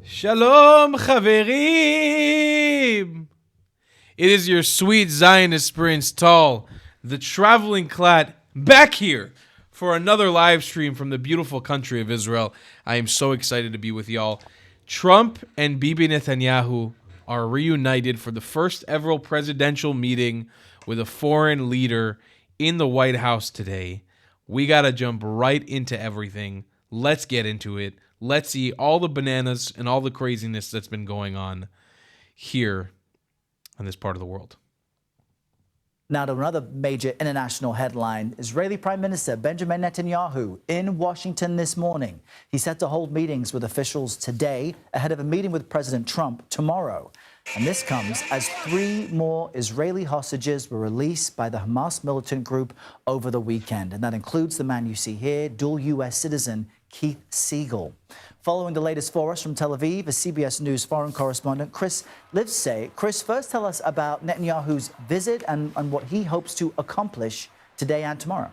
Shalom, Chaverim! It is your sweet Zionist Prince Tal, the traveling clad, back here for another live stream from the beautiful country of Israel. I am so excited to be with y'all. Trump and Bibi Netanyahu are reunited for the first ever presidential meeting with a foreign leader in the White House today. We got to jump right into everything. Let's get into it. Let's see all the bananas and all the craziness that's been going on here in this part of the world. Now to another major international headline. Israeli Prime Minister Benjamin Netanyahu in Washington this morning. He's set to hold meetings with officials today ahead of a meeting with President Trump tomorrow. And this comes as 3 more Israeli hostages were released by the Hamas militant group over the weekend. And that includes the man you see here, dual U.S. citizen Keith Siegel. Following the latest for us from Tel Aviv, is CBS News foreign correspondent Chris Livesay. Chris, first tell us about Netanyahu's visit and what he hopes to accomplish today and tomorrow.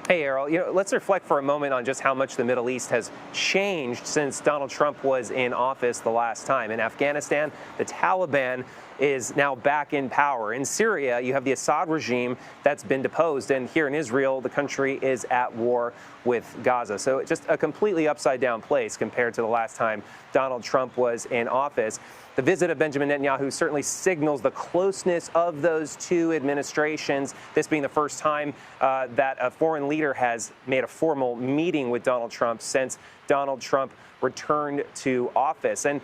Hey, Errol, let's reflect for a moment on just how much the Middle East has changed since Donald Trump was in office the last time. In Afghanistan, the Taliban is now back in power. In Syria, you have the Assad regime that's been deposed. And here in Israel, the country is at war with Gaza. So just a completely upside down place compared to the last time Donald Trump was in office. The visit of Benjamin Netanyahu certainly signals the closeness of those two administrations, this being the first time that a foreign leader has made a formal meeting with Donald Trump since Donald Trump returned to office. And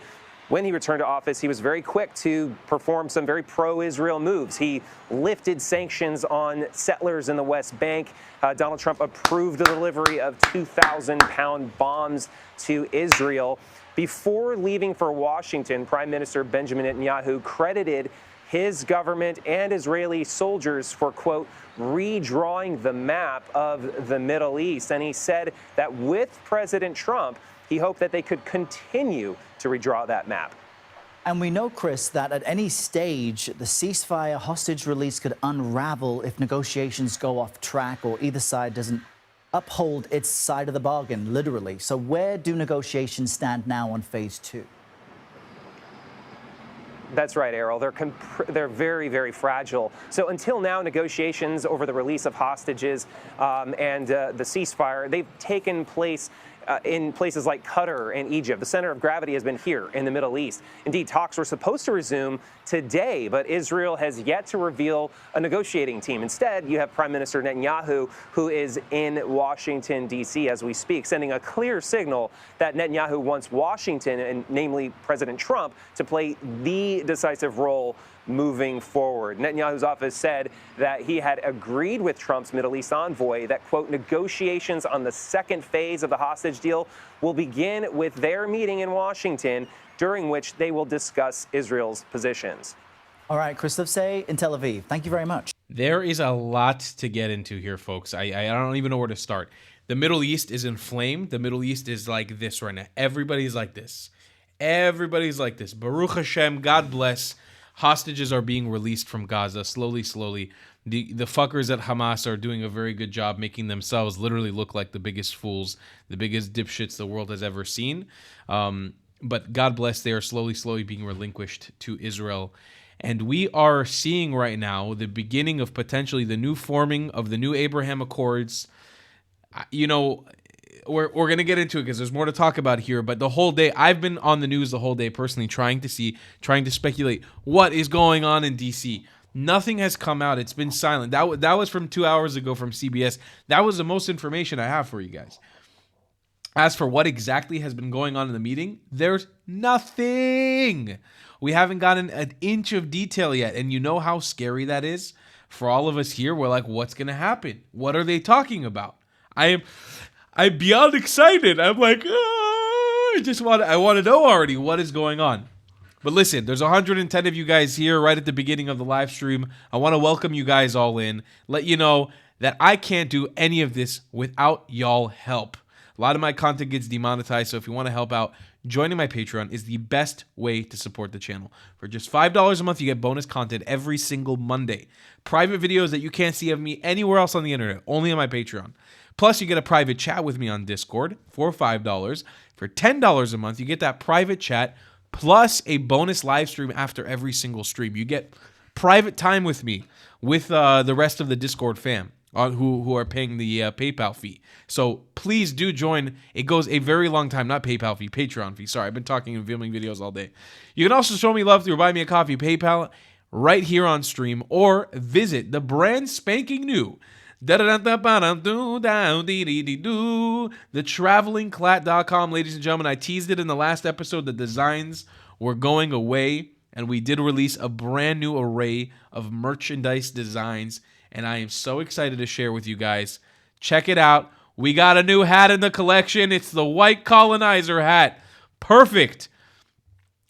when he returned to office, he was very quick to perform some very pro-Israel moves. He lifted sanctions on settlers in the West Bank. Donald Trump approved the delivery of 2,000-pound bombs to Israel. Before leaving for Washington, Prime Minister Benjamin Netanyahu credited his government and Israeli soldiers for, quote, redrawing the map of the Middle East. And he said that with President Trump, he hoped that they could continue to redraw that map. And we know, Chris, that at any stage, the ceasefire hostage release could unravel if negotiations go off track or either side doesn't uphold its side of the bargain, literally. So where do negotiations stand now on phase 2? That's right, Errol. They're very, very fragile. So until now, negotiations over the release of hostages and the ceasefire, they've taken place in places like Qatar and Egypt. The center of gravity has been here in the Middle East. Indeed, talks were supposed to resume today, but Israel has yet to reveal a negotiating team. Instead, you have Prime Minister Netanyahu, who is in Washington, D.C. as we speak, sending a clear signal that Netanyahu wants Washington, and namely President Trump, to play the decisive role moving forward. Netanyahu's office said that he had agreed with Trump's Middle East envoy that, quote, negotiations on the second phase of the hostage deal will begin with their meeting in Washington, during which they will discuss Israel's positions. All right, Chris Livesay in Tel Aviv. Thank you very much. There is a lot to get into here, folks. I don't even know where to start. The Middle East is inflamed. The Middle East is like this right now. Everybody's like this. Everybody's like this. Baruch Hashem, God bless. Hostages are being released from Gaza slowly. The fuckers at Hamas are doing a very good job making themselves literally look like the biggest fools, the biggest dipshits the world has ever seen. But God bless, they are slowly being relinquished to Israel. And we are seeing right now the beginning of potentially the new forming of the new Abraham Accords. We're going to get into it because there's more to talk about here. But the whole day, I've been on the news the whole day personally trying to speculate what is going on in D.C. Nothing has come out. It's been silent. That was from 2 hours ago from CBS. That was the most information I have for you guys. As for what exactly has been going on in the meeting, there's nothing. We haven't gotten an inch of detail yet. And you know how scary that is? For all of us here, we're like, what's going to happen? What are they talking about? I'm beyond excited. I'm like, I want to know already what is going on. But listen, there's 110 of you guys here right at the beginning of the live stream. I want to welcome you guys all in. Let you know that I can't do any of this without y'all help. A lot of my content gets demonetized, so if you want to help out, joining my Patreon is the best way to support the channel. For just $5 a month, you get bonus content every single Monday. Private videos that you can't see of me anywhere else on the internet, only on my Patreon. Plus, you get a private chat with me on Discord for $5. For $10 a month, you get that private chat plus a bonus live stream after every single stream. You get private time with me, with the rest of the Discord fam who are paying the PayPal fee. So please do join. It goes a very long time, not PayPal fee, Patreon fee. Sorry, I've been talking and filming videos all day. You can also show me love through Buy Me a Coffee PayPal right here on stream, or visit the brand spanking new thetravelingclat.com. Ladies and gentlemen, I teased it in the last episode. The designs were going away, and we did release a brand new array of merchandise designs, and I am so excited to share with you guys. Check it out. We got a new hat in the collection. It's the white colonizer hat. Perfect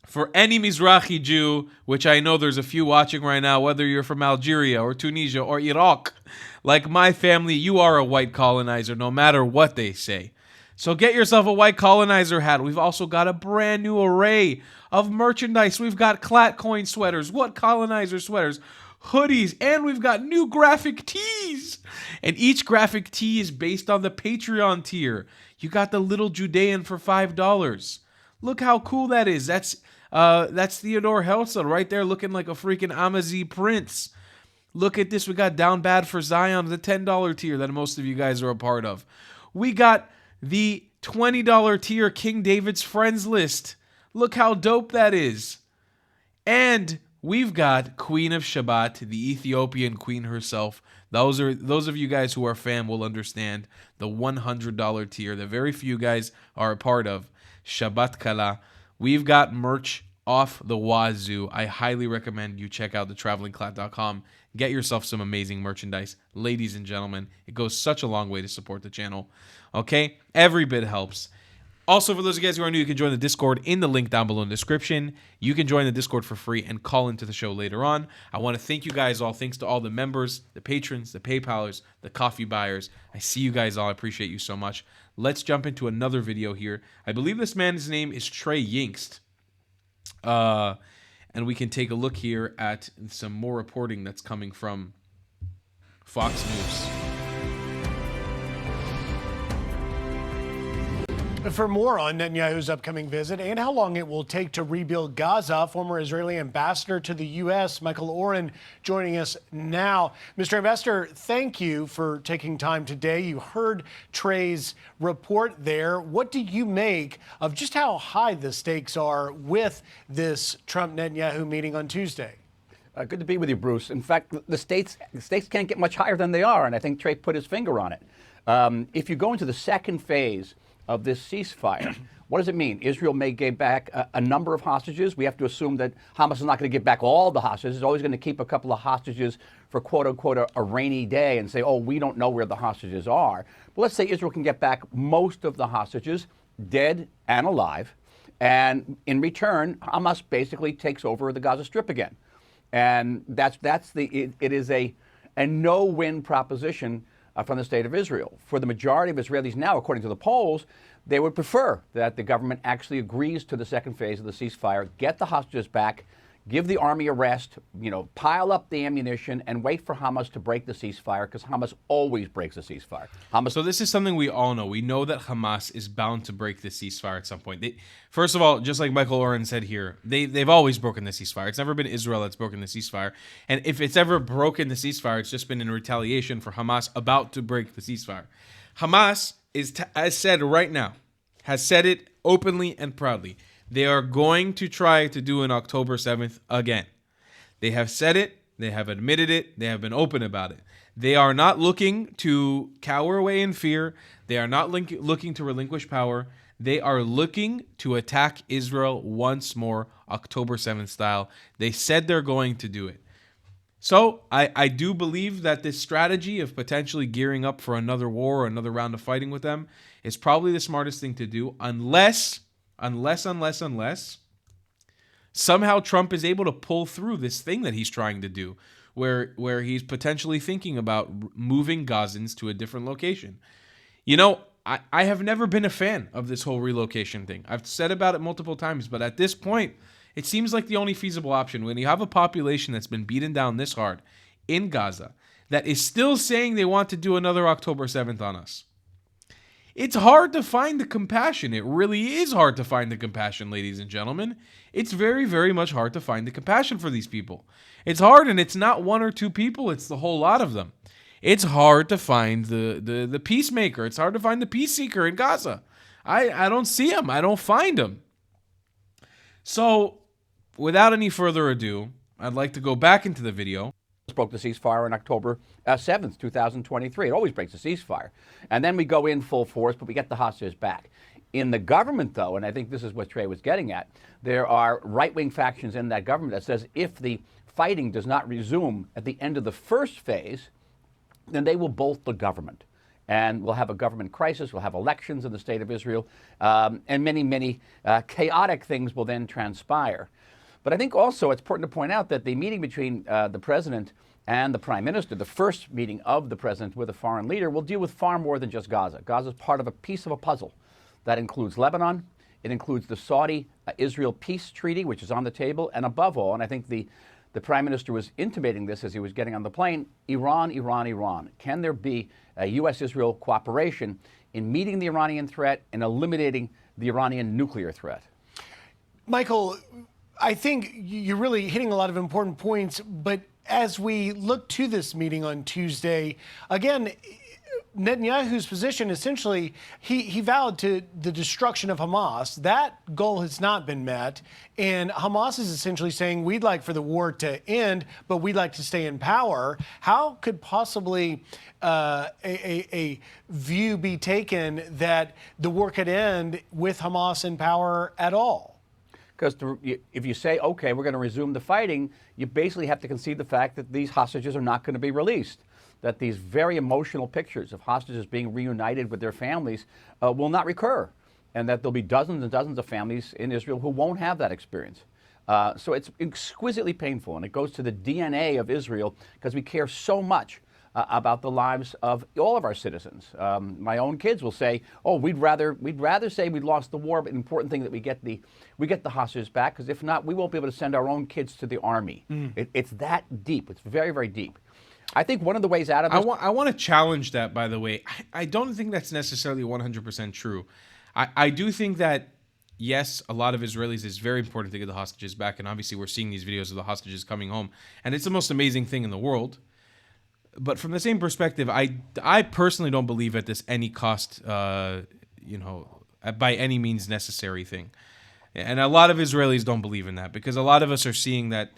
for any Mizrahi Jew, which I know there's a few watching right now, whether you're from Algeria or Tunisia or Iraq. Like my family, you are a white colonizer, no matter what they say. So get yourself a white colonizer hat. We've also got a brand new array of merchandise. We've got Clat Coin sweaters, what colonizer sweaters, hoodies, and we've got new graphic tees. And each graphic tee is based on the Patreon tier. You got the little Judean for $5. Look how cool that is. That's Theodore Herzl right there looking like a freaking Amazi prince. Look at this. We got Down Bad for Zion, the $10 tier that most of you guys are a part of. We got the $20 tier King David's Friends list. Look how dope that is. And we've got Queen of Shabbat, the Ethiopian queen herself. Those of you guys who are fam will understand the $100 tier that very few guys are a part of. Shabbat Kala. We've got merch off the wazoo. I highly recommend you check out thetravelingclat.com. Get yourself some amazing merchandise. Ladies and gentlemen, it goes such a long way to support the channel. Okay? Every bit helps. Also, for those of you guys who are new, you can join the Discord in the link down below in the description. You can join the Discord for free and call into the show later on. I want to thank you guys all. Thanks to all the members, the patrons, the PayPalers, the coffee buyers. I see you guys all. I appreciate you so much. Let's jump into another video here. I believe this man's name is Trey Yingst. And we can take a look here at some more reporting that's coming from Fox News. For more on Netanyahu's upcoming visit and how long it will take to rebuild Gaza, former Israeli ambassador to the U.S., Michael Oren, joining us now. Mr. Ambassador, thank you for taking time today. You heard Trey's report there. What do you make of just how high the stakes are with this Trump-Netanyahu meeting on Tuesday? Good to be with you, Bruce. In fact, the stakes can't get much higher than they are, and I think Trey put his finger on it. If you go into the second phase of this ceasefire, what does it mean? Israel may give back a number of hostages. We have to assume that Hamas is not going to give back all the hostages. It's always going to keep a couple of hostages for quote-unquote a rainy day and say, oh, we don't know where the hostages are. But let's say Israel can get back most of the hostages, dead and alive, and in return, Hamas basically takes over the Gaza Strip again. And it is a no-win proposition from the state of Israel. For the majority of Israelis now, according to the polls, they would prefer that the government actually agrees to the second phase of the ceasefire, get the hostages back, give the army a rest, pile up the ammunition, and wait for Hamas to break the ceasefire, because Hamas always breaks the ceasefire. So this is something we all know. We know that Hamas is bound to break the ceasefire at some point. First of all, just like Michael Oren said here, they've always broken the ceasefire. It's never been Israel that's broken the ceasefire. And if it's ever broken the ceasefire, it's just been in retaliation for Hamas about to break the ceasefire. Hamas has said right now, has said it openly and proudly, they are going to try to do an October 7th again. They have said it. They have admitted it. They have been open about it. They are not looking to cower away in fear. They are not looking to relinquish power. They are looking to attack Israel once more, October 7th style. They said they're going to do it. So I do believe that this strategy of potentially gearing up for another war or another round of fighting with them is probably the smartest thing to do, unless somehow Trump is able to pull through this thing that he's trying to do, where he's potentially thinking about moving Gazans to a different location. I have never been a fan of this whole relocation thing. I've said about it multiple times, but at this point, it seems like the only feasible option when you have a population that's been beaten down this hard in Gaza that is still saying they want to do another October 7th on us. It's hard to find the compassion. It really is hard to find the compassion, ladies and gentlemen. It's very, very much hard to find the compassion for these people. It's hard, and it's not one or two people. It's the whole lot of them. It's hard to find the peacemaker. It's hard to find the peace seeker in Gaza. I don't see him. I don't find him. So, without any further ado, I'd like to go back into the video. Broke the ceasefire on October 7th, 2023. It always breaks a ceasefire. And then we go in full force, but we get the hostages back. In the government, though, and I think this is what Trey was getting at, there are right-wing factions in that government that says if the fighting does not resume at the end of the first phase, then they will bolt the government. And we'll have a government crisis, we'll have elections in the state of Israel, and many, many chaotic things will then transpire. But I think also it's important to point out that the meeting between the president and the prime minister, the first meeting of the president with a foreign leader, will deal with far more than just Gaza. Gaza is part of a piece of a puzzle that includes Lebanon. It includes the Saudi-Israel peace treaty, which is on the table. And above all, and I think the prime minister was intimating this as he was getting on the plane, Iran, Iran, Iran. Can there be a U.S.-Israel cooperation in meeting the Iranian threat and eliminating the Iranian nuclear threat? Michael, I think you're really hitting a lot of important points, but as we look to this meeting on Tuesday, again, Netanyahu's position, essentially, he vowed to the destruction of Hamas. That goal has not been met, and Hamas is essentially saying, we'd like for the war to end, but we'd like to stay in power. How could possibly a view be taken that the war could end with Hamas in power at all? Because if you say, okay, we're going to resume the fighting, you basically have to concede the fact that these hostages are not going to be released, that these very emotional pictures of hostages being reunited with their families will not recur, and that there'll be dozens and dozens of families in Israel who won't have that experience. So it's exquisitely painful, and it goes to the DNA of Israel because we care so much about the lives of all of our citizens. My own kids will say, "Oh, we'd rather say we lost the war, but the important thing that we get the hostages back, because if not, we won't be able to send our own kids to the army." It's that deep. It's very, very deep. I think one of the ways out of this... I want to challenge that, by the way. I don't think that's necessarily 100% true. I do think that, yes, a lot of Israelis, it's very important to get the hostages back, and obviously we're seeing these videos of the hostages coming home, and it's the most amazing thing in the world. But from the same perspective, I personally don't believe at this any cost, by any means necessary thing. And a lot of Israelis don't believe in that, because a lot of us are seeing that,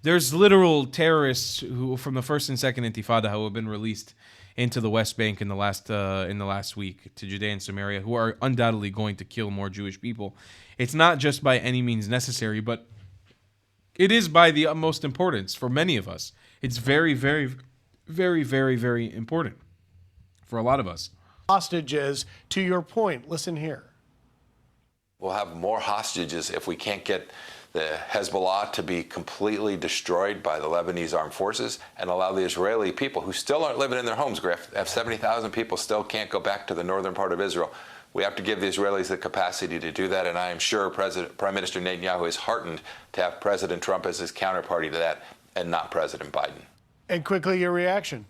there's literal terrorists who from the first and second Intifada who have been released into the West Bank in the last week to Judea and Samaria, who are undoubtedly going to kill more Jewish people. It's not just by any means necessary, but it is by the utmost importance for many of us. It's very, very, very, very, very important for a lot of us. Hostages, to your point, listen here. We'll have more hostages if we can't get the Hezbollah to be completely destroyed by the Lebanese armed forces and allow the Israeli people who still aren't living in their homes, Griff, have 70,000 people still can't go back to the northern part of Israel. We have to give the Israelis the capacity to do that, and I am sure Prime Minister Netanyahu is heartened to have President Trump as his counterparty to that and not President Biden. And quickly, your reaction.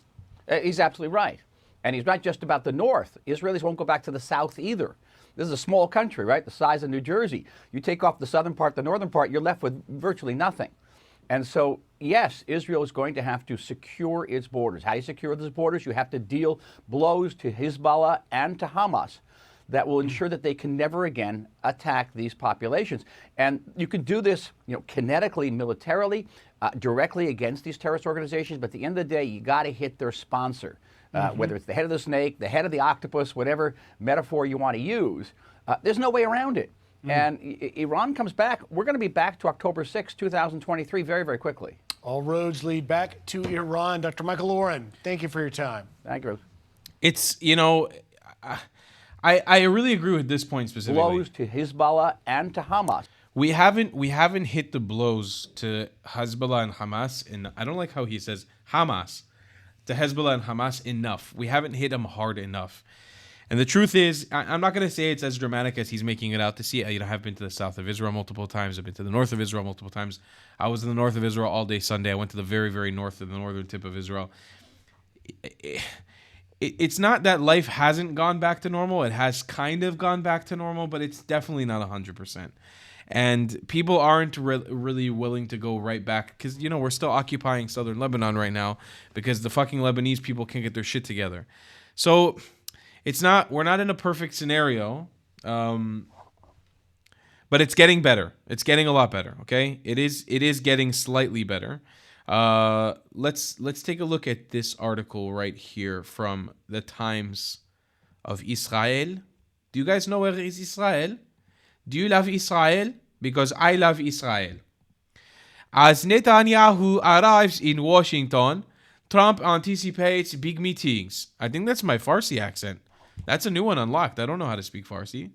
He's absolutely right. And he's not just about the north. Israelis won't go back to the south either. This is a small country, right? The size of New Jersey. You take off the southern part, the northern part, you're left with virtually nothing. And so, yes, Israel is going to have to secure its borders. How do you secure those borders? You have to deal blows to Hezbollah and to Hamas that will ensure that they can never again attack these populations. And you can do this, kinetically, militarily, directly against these terrorist organizations. But at the end of the day, you got to hit their sponsor. Whether it's the head of the snake, the head of the octopus, whatever metaphor you want to use, there's no way around it. And Iran comes back. We're going to be back to October 6, 2023 very, very quickly. All roads lead back to Iran. Dr. Michael Oren, thank you for your time. Thank you. It's, I really agree with this point specifically. Blows to Hezbollah and to Hamas. We haven't hit the blows to Hezbollah and Hamas, and I don't like how he says Hamas. To Hezbollah and Hamas enough. We haven't hit them hard enough. And the truth is, I'm not going to say it's as dramatic as he's making it out to see. I've been to the south of Israel multiple times. I've been to the north of Israel multiple times. I was in the north of Israel all day Sunday. I went to the very, very north of the northern tip of Israel. it's not that life hasn't gone back to normal. It has kind of gone back to normal, but it's definitely not 100%. And people aren't really willing to go right back because, you know, we're still occupying southern Lebanon right now because the fucking Lebanese people can't get their shit together. So we're not in a perfect scenario, but it's getting better. It's getting a lot better, okay? It is getting slightly better. Let's take a look at this article right here from the Times of Israel. Do you guys know where is Israel? Do you love Israel? Because I love Israel. As Netanyahu arrives in Washington, Trump anticipates big meetings. I think that's my Farsi accent. That's a new one unlocked. I don't know how to speak Farsi.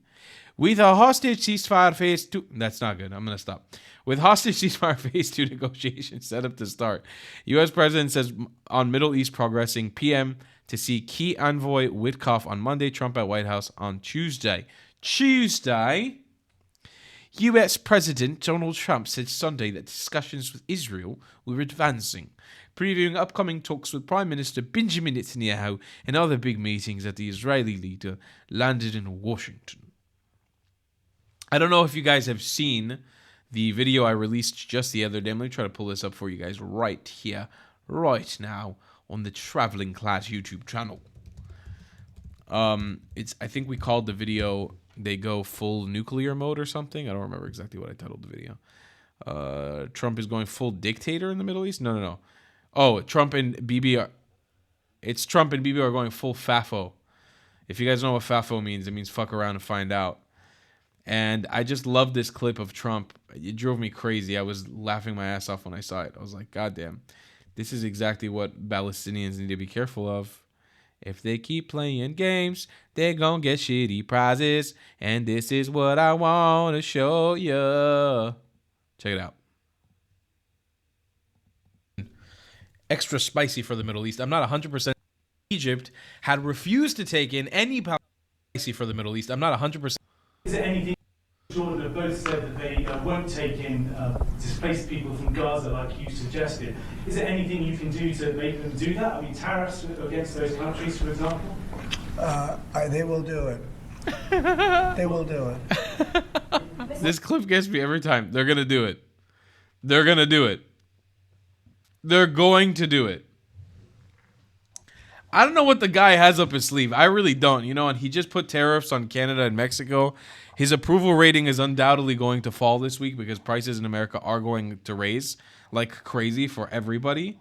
With a hostage ceasefire phase 2. That's not good. I'm going to stop. With hostage ceasefire phase 2 negotiations set up to start. U.S. President says on Middle East progressing. PM to see key envoy Witkoff on Monday. Trump at White House on Tuesday. U.S. President Donald Trump said Sunday that discussions with Israel were advancing, previewing upcoming talks with Prime Minister Benjamin Netanyahu and other big meetings that the Israeli leader landed in Washington. I don't know if you guys have seen the video I released just the other day. I'm going to try to pull this up for you guys right here, right now, on the Traveling Class YouTube channel. I think we called the video "They Go Full Nuclear Mode" or something. I don't remember exactly what I titled the video. Trump is going full dictator in the Middle East? No. Oh, Trump and Bibi are... It's Trump and Bibi are going full FAFO. If you guys know what FAFO means, it means fuck around and find out. And I just love this clip of Trump. It drove me crazy. I was laughing my ass off when I saw it. I was like, God damn. This is exactly what Palestinians need to be careful of. If they keep playing games, they're gonna get shitty prizes. And this is what I want to show you. Check it out. Extra spicy for the Middle East. I'm not 100%. Egypt had refused to take in any spicy for the Middle East. I'm not 100%. Is there anything? Jordan have both said that they won't take in displaced people from Gaza like you suggested. Is there anything you can do to make them do that? I mean, tariffs against those countries, for example? They will do it. They will do it. This clip gets me every time. They're going to do it. They're going to do it. They're going to do it. I don't know what the guy has up his sleeve. I really don't. You know, and he just put tariffs on Canada and Mexico. His approval rating is undoubtedly going to fall this week because prices in America are going to raise like crazy for everybody.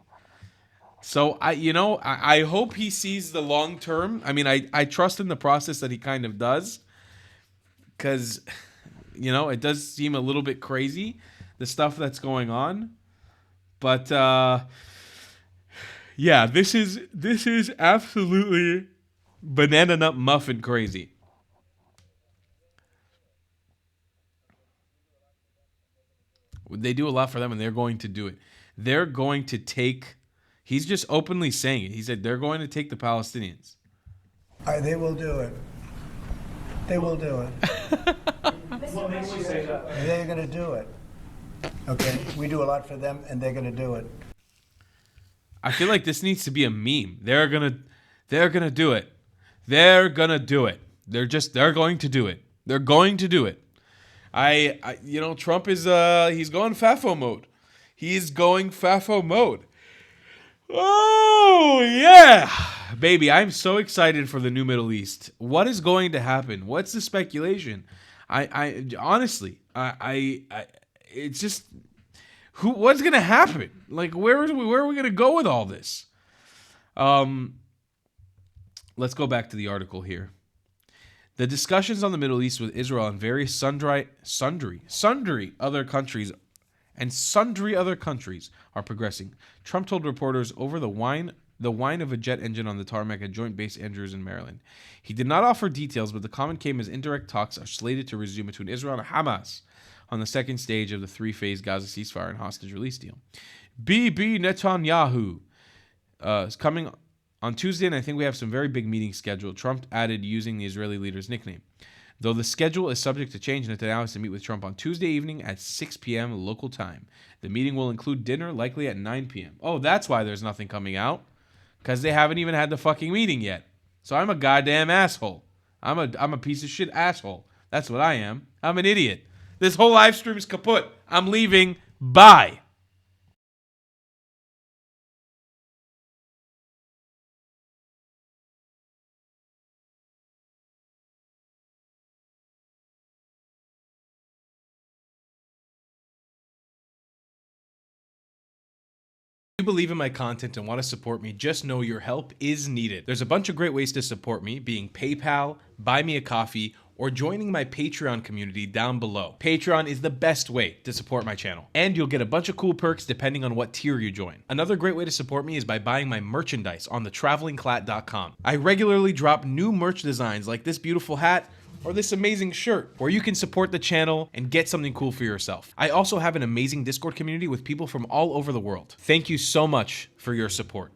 So I hope he sees the long term. I mean, I trust in the process that he kind of does, because it does seem a little bit crazy, the stuff that's going on. But yeah, this is absolutely banana nut muffin crazy. They do a lot for them, and they're going to do it. They're going to take... He's just openly saying it. He said they're going to take the Palestinians. They will do it. They will do it. What makes you say that? They're going to do it. Okay? We do a lot for them, and they're going to do it. I feel like this needs to be a meme. They're gonna do it. They're gonna do it. They're going to do it. They're going to do it. Trump is he's going FAFO mode. He's going FAFO mode. Oh yeah, baby! I'm so excited for the new Middle East. What is going to happen? What's the speculation? I honestly, it's just what's gonna happen? Like, where are we gonna go with all this? Let's go back to the article here. The discussions on the Middle East with Israel and various sundry other countries are progressing. Trump told reporters over the whine of a jet engine on the tarmac at Joint Base Andrews in Maryland. He did not offer details, but the comment came as indirect talks are slated to resume between Israel and Hamas on the second stage of the three-phase Gaza ceasefire and hostage release deal. Bibi Netanyahu is coming on Tuesday, and I think we have some very big meetings scheduled, Trump added using the Israeli leader's nickname. Though the schedule is subject to change, Netanyahu is to meet with Trump on Tuesday evening at 6 p.m. local time. The meeting will include dinner, likely at 9 p.m. Oh, that's why there's nothing coming out, because they haven't even had the fucking meeting yet. So I'm a goddamn asshole. I'm a piece of shit asshole. That's what I am. I'm an idiot. This whole live stream is kaput. I'm leaving. Bye. If you believe in my content and want to support me, just know your help is needed. There's a bunch of great ways to support me, being PayPal, Buy Me a Coffee, or joining my Patreon community down below. Patreon is the best way to support my channel, and you'll get a bunch of cool perks depending on what tier you join. Another great way to support me is by buying my merchandise on thetravelingclat.com. I regularly drop new merch designs like this beautiful hat, or this amazing shirt, where you can support the channel and get something cool for yourself. I also have an amazing Discord community with people from all over the world. Thank you so much for your support.